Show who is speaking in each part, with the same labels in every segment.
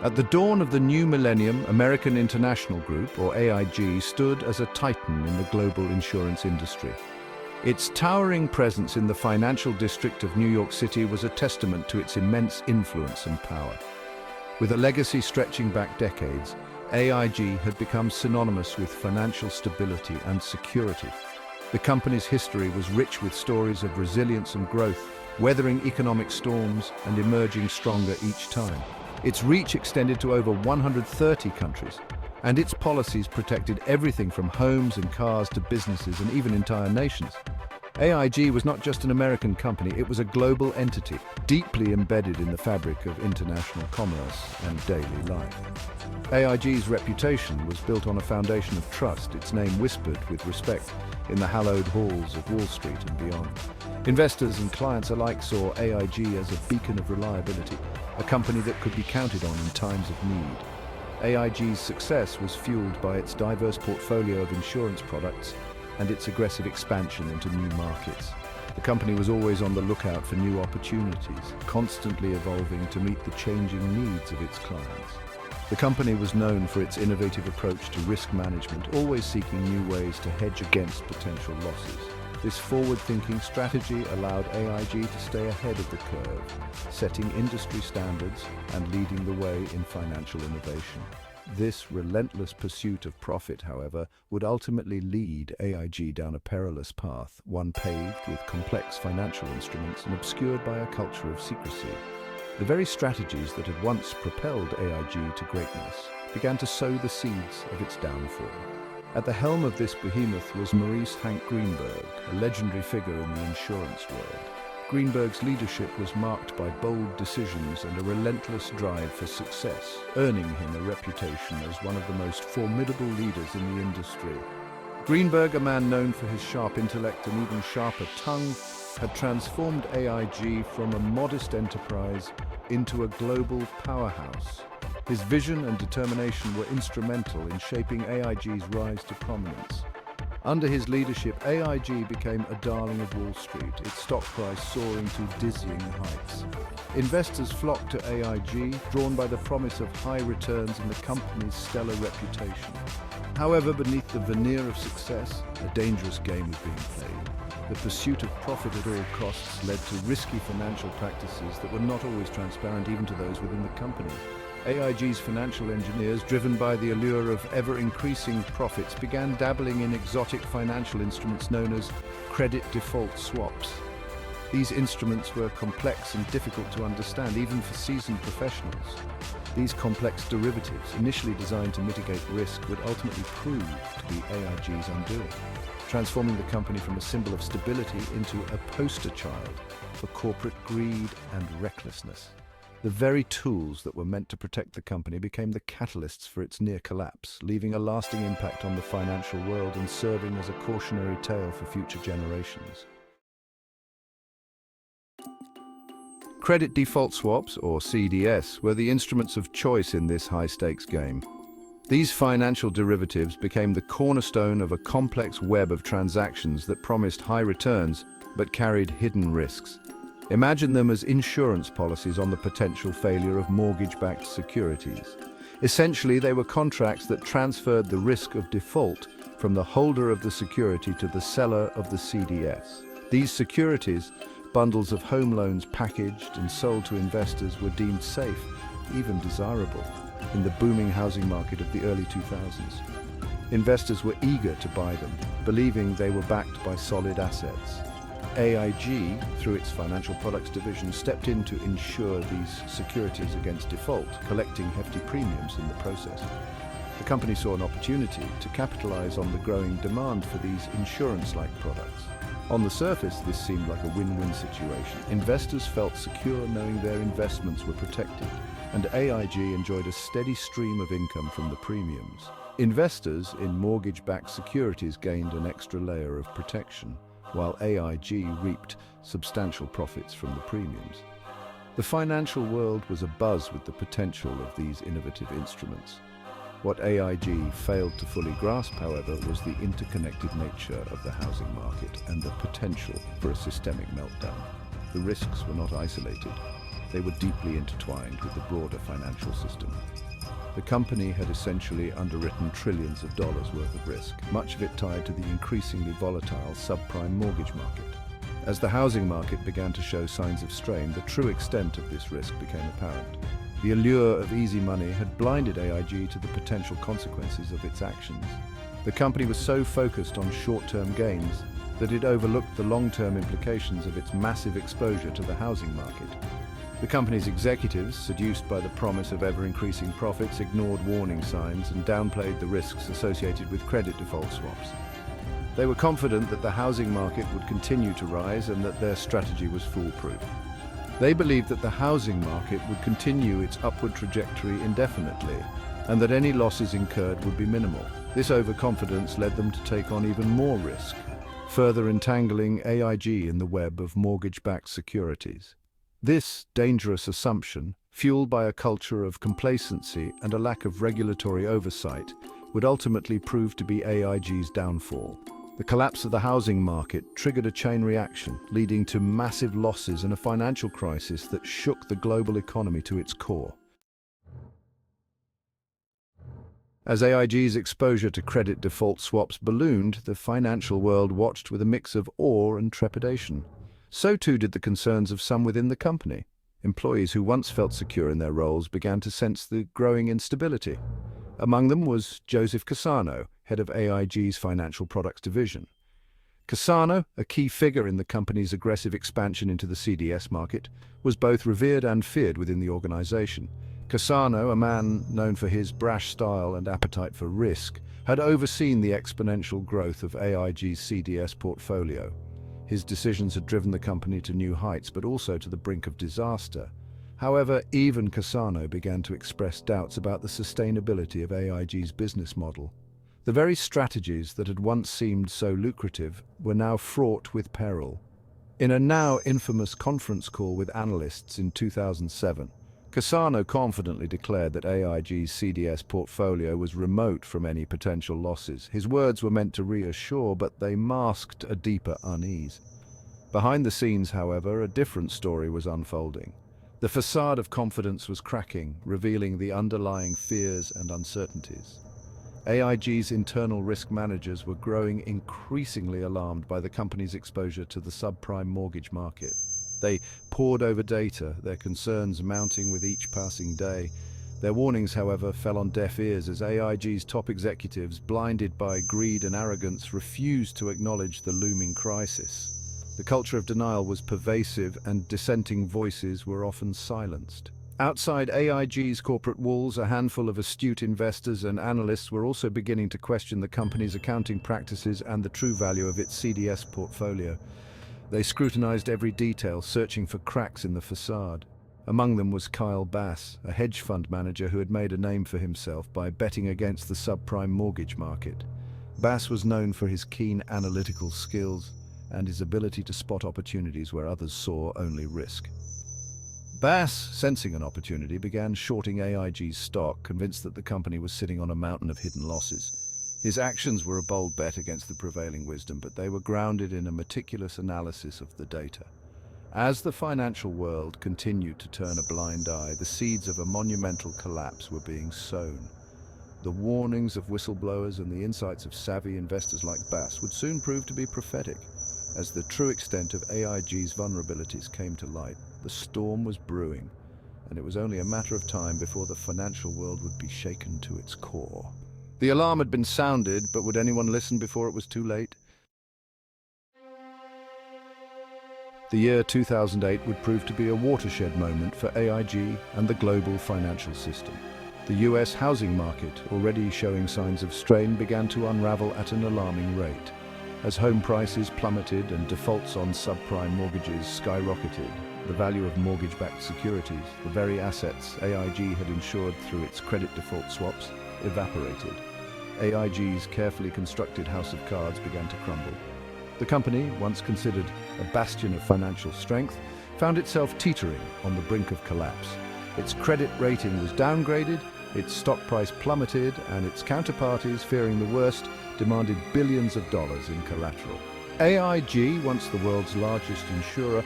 Speaker 1: At the dawn of the new millennium, American International Group, or AIG, stood as a titan in the global insurance industry. Its towering presence in the financial district of New York City was a testament to its immense influence and power. With a legacy stretching back decades, AIG had become synonymous with financial stability and security. The company's history was rich with stories of resilience and growth, weathering economic storms and emerging stronger each time. Its reach extended to over 130 countries, and its policies protected everything from homes and cars to businesses and even entire nations. AIG was not just an American company, it was a global entity, deeply embedded in the fabric of international commerce and daily life. AIG's reputation was built on a foundation of trust, its name whispered with respect in the hallowed halls of Wall Street and beyond. Investors and clients alike saw AIG as a beacon of reliability, a company that could be counted on in times of need. AIG's success was fueled by its diverse portfolio of insurance products and its aggressive expansion into new markets. The company was always on the lookout for new opportunities, constantly evolving to meet the changing needs of its clients. The company was known for its innovative approach to risk management, always seeking new ways to hedge against potential losses. This forward-thinking strategy allowed AIG to stay ahead of the curve, setting industry standards and leading the way in financial innovation. This relentless pursuit of profit, however, would ultimately lead AIG down a perilous path, one paved with complex financial instruments and obscured by a culture of secrecy. The very strategies that had once propelled AIG to greatness began to sow the seeds of its downfall. At the helm of this behemoth was Maurice Hank Greenberg, a legendary figure in the insurance world. Greenberg's leadership was marked by bold decisions and a relentless drive for success, earning him a reputation as one of the most formidable leaders in the industry. Greenberg, a man known for his sharp intellect and even sharper tongue, had transformed AIG from a modest enterprise into a global powerhouse. His vision and determination were instrumental in shaping AIG's rise to prominence. Under his leadership, AIG became a darling of Wall Street, its stock price soaring to dizzying heights. Investors flocked to AIG, drawn by the promise of high returns and the company's stellar reputation. However, beneath the veneer of success, a dangerous game was being played. The pursuit of profit at all costs led to risky financial practices that were not always transparent even to those within the company. AIG's financial engineers, driven by the allure of ever-increasing profits, began dabbling in exotic financial instruments known as credit default swaps. These instruments were complex and difficult to understand, even for seasoned professionals. These complex derivatives, initially designed to mitigate risk, would ultimately prove to be AIG's undoing, transforming the company from a symbol of stability into a poster child for corporate greed and recklessness. The very tools that were meant to protect the company became the catalysts for its near collapse, leaving a lasting impact on the financial world and serving as a cautionary tale for future generations. Credit default swaps, or CDS, were the instruments of choice in this high-stakes game. These financial derivatives became the cornerstone of a complex web of transactions that promised high returns but carried hidden risks. Imagine them as insurance policies on the potential failure of mortgage-backed securities. Essentially, they were contracts that transferred the risk of default from the holder of the security to the seller of the CDS. These securities, bundles of home loans packaged and sold to investors, were deemed safe, even desirable, in the booming housing market of the early 2000s. Investors were eager to buy them, believing they were backed by solid assets. AIG, through its financial products division, stepped in to insure these securities against default, collecting hefty premiums in the process. The company saw an opportunity to capitalize on the growing demand for these insurance-like products. On the surface, this seemed like a win-win situation. Investors felt secure knowing their investments were protected, and AIG enjoyed a steady stream of income from the premiums. Investors in mortgage-backed securities gained an extra layer of protection, while AIG reaped substantial profits from the premiums. The financial world was abuzz with the potential of these innovative instruments. What AIG failed to fully grasp, however, was the interconnected nature of the housing market and the potential for a systemic meltdown. The risks were not isolated. they were deeply intertwined with the broader financial system. The company had essentially underwritten trillions of dollars worth of risk, much of it tied to the increasingly volatile subprime mortgage market. As the housing market began to show signs of strain, the true extent of this risk became apparent. The allure of easy money had blinded AIG to the potential consequences of its actions. The company was so focused on short-term gains that it overlooked the long-term implications of its massive exposure to the housing market. The company's executives, seduced by the promise of ever-increasing profits, ignored warning signs and downplayed the risks associated with credit default swaps. They were confident that the housing market would continue to rise and that their strategy was foolproof. They believed that the housing market would continue its upward trajectory indefinitely and that any losses incurred would be minimal. This overconfidence led them to take on even more risk, further entangling AIG in the web of mortgage-backed securities. This dangerous assumption, fueled by a culture of complacency and a lack of regulatory oversight, would ultimately prove to be AIG's downfall. The collapse of the housing market triggered a chain reaction, leading to massive losses and a financial crisis that shook the global economy to its core. As AIG's exposure to credit default swaps ballooned, the financial world watched with a mix of awe and trepidation. So too did the concerns of some within the company. Employees who once felt secure in their roles began to sense the growing instability. Among them was Joseph Cassano, head of AIG's Financial Products Division. Cassano, a key figure in the company's aggressive expansion into the CDS market, was both revered and feared within the organization. Cassano, a man known for his brash style and appetite for risk, had overseen the exponential growth of AIG's CDS portfolio. His decisions had driven the company to new heights, but also to the brink of disaster. However, even Cassano began to express doubts about the sustainability of AIG's business model. The very strategies that had once seemed so lucrative were now fraught with peril. In a now infamous conference call with analysts in 2007, Cassano confidently declared that AIG's CDS portfolio was remote from any potential losses. His words were meant to reassure, but they masked a deeper unease. Behind the scenes, however, a different story was unfolding. The facade of confidence was cracking, revealing the underlying fears and uncertainties. AIG's internal risk managers were growing increasingly alarmed by the company's exposure to the subprime mortgage market. They pored over data, their concerns mounting with each passing day. Their warnings, however, fell on deaf ears as AIG's top executives, blinded by greed and arrogance, refused to acknowledge the looming crisis. The culture of denial was pervasive, and dissenting voices were often silenced. Outside AIG's corporate walls, a handful of astute investors and analysts were also beginning to question the company's accounting practices and the true value of its CDS portfolio. They scrutinized every detail, searching for cracks in the facade. Among them was Kyle Bass, a hedge fund manager who had made a name for himself by betting against the subprime mortgage market. Bass was known for his keen analytical skills and his ability to spot opportunities where others saw only risk. Bass, sensing an opportunity, began shorting AIG's stock, convinced that the company was sitting on a mountain of hidden losses. His actions were a bold bet against the prevailing wisdom, but they were grounded in a meticulous analysis of the data. As the financial world continued to turn a blind eye, the seeds of a monumental collapse were being sown. The warnings of whistleblowers and the insights of savvy investors like Bass would soon prove to be prophetic. As the true extent of AIG's vulnerabilities came to light, the storm was brewing, and it was only a matter of time before the financial world would be shaken to its core. The alarm had been sounded, but would anyone listen before it was too late? The year 2008 would prove to be a watershed moment for AIG and the global financial system. The US housing market, already showing signs of strain, began to unravel at an alarming rate. As home prices plummeted and defaults on subprime mortgages skyrocketed, the value of mortgage-backed securities, the very assets AIG had insured through its credit default swaps, evaporated. AIG's carefully constructed house of cards began to crumble. The company, once considered a bastion of financial strength, found itself teetering on the brink of collapse. Its credit rating was downgraded, its stock price plummeted, and its counterparties, fearing the worst, demanded billions of dollars in collateral. AIG, once the world's largest insurer,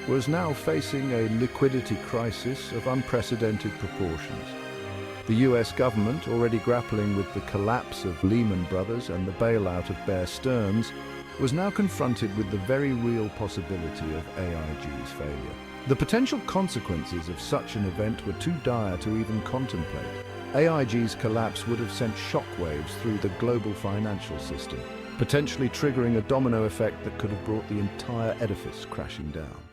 Speaker 1: was now facing a liquidity crisis of unprecedented proportions. The US government, already grappling with the collapse of Lehman Brothers and the bailout of Bear Stearns, was now confronted with the very real possibility of AIG's failure. The potential consequences of such an event were too dire to even contemplate. AIG's collapse would have sent shockwaves through the global financial system, potentially triggering a domino effect that could have brought the entire edifice crashing down.